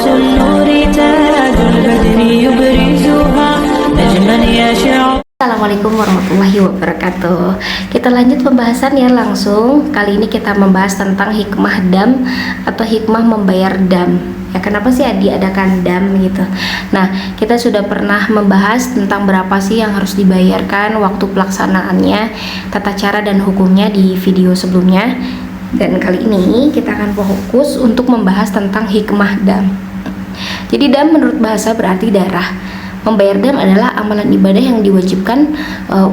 النور تاج البدر يبرزها نجما يشع. Assalamualaikum warahmatullahi wabarakatuh. Kita lanjut pembahasan ya langsung. Kali ini kita membahas tentang hikmah dam atau hikmah membayar dam. Ya, kenapa sih diadakan dam gitu? Nah, kita sudah pernah membahas tentang berapa sih yang harus dibayarkan, waktu pelaksanaannya, tata cara dan hukumnya di video sebelumnya. Dan kali ini kita akan fokus untuk membahas tentang hikmah dam. Jadi dam menurut bahasa berarti darah. Membayar dam adalah amalan ibadah yang diwajibkan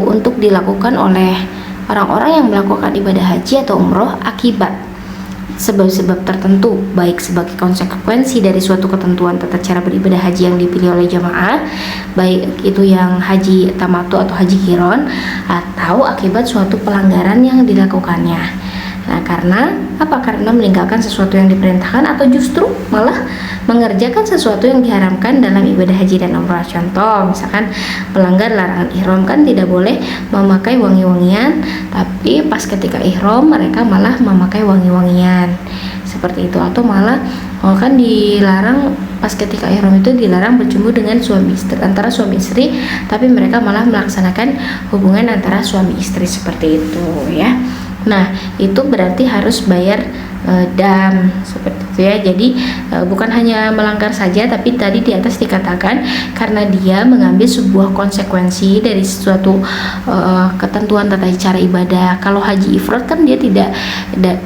untuk dilakukan oleh orang-orang yang melakukan ibadah haji atau umroh akibat sebab-sebab tertentu, baik sebagai konsekuensi dari suatu ketentuan tata cara beribadah haji yang dipilih oleh jamaah, baik itu yang haji tamattu atau haji qiron, atau akibat suatu pelanggaran yang dilakukannya. Nah, karena apa? Karena meninggalkan sesuatu yang diperintahkan atau justru malah mengerjakan sesuatu yang diharamkan dalam ibadah haji dan umrah. Contoh, misalkan pelanggar larangan ihram, kan tidak boleh memakai wangi-wangian, tapi pas ketika ihram mereka malah memakai wangi-wangian. Seperti itu. Atau malah kan dilarang pas ketika ihram itu dilarang berjumpa dengan suami istri, antara suami istri, tapi mereka malah melaksanakan hubungan antara suami istri seperti itu ya. Nah, itu berarti harus bayar dam seperti itu ya. Jadi bukan hanya melanggar saja, tapi tadi di atas dikatakan karena dia mengambil sebuah konsekuensi dari suatu ketentuan tata cara ibadah. Kalau haji ifrad kan dia tidak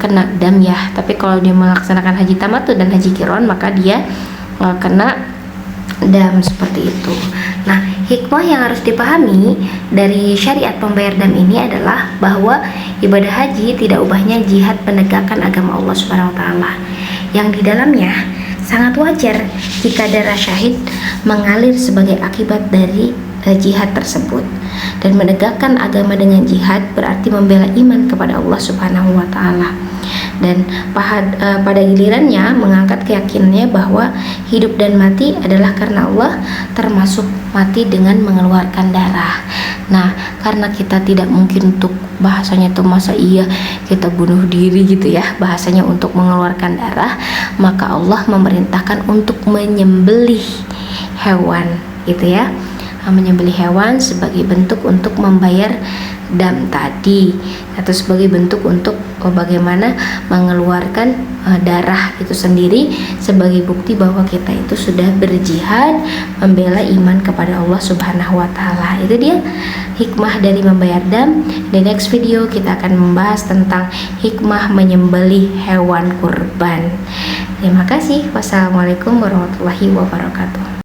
kena dam ya, tapi kalau dia melaksanakan haji tamattu dan haji qiron maka dia kena dam seperti itu. Nah, hikmah yang harus dipahami dari syariat pembayar dam ini adalah bahwa ibadah haji tidak ubahnya jihad penegakan agama Allah Subhanahu wa taala. Yang di dalamnya sangat wajar jika darah syahid mengalir sebagai akibat dari jihad tersebut. Dan menegakkan agama dengan jihad berarti membela iman kepada Allah Subhanahu wa taala. Dan pada gilirannya mengangkat keyakinannya bahwa hidup dan mati adalah karena Allah, termasuk mati dengan mengeluarkan darah. Nah, karena kita tidak mungkin untuk bahasanya itu masa iya kita bunuh diri gitu ya, bahasanya untuk mengeluarkan darah, maka Allah memerintahkan untuk menyembelih hewan gitu ya, menyembelih hewan sebagai bentuk untuk membayar dam tadi, atau sebagai bentuk untuk bagaimana mengeluarkan darah itu sendiri sebagai bukti bahwa kita itu sudah berjihad membela iman kepada Allah Subhanahu wa taala. Itu dia hikmah dari membayar dam. Di next video kita akan membahas tentang hikmah menyembelih hewan kurban. Terima kasih. Wassalamualaikum warahmatullahi wabarakatuh.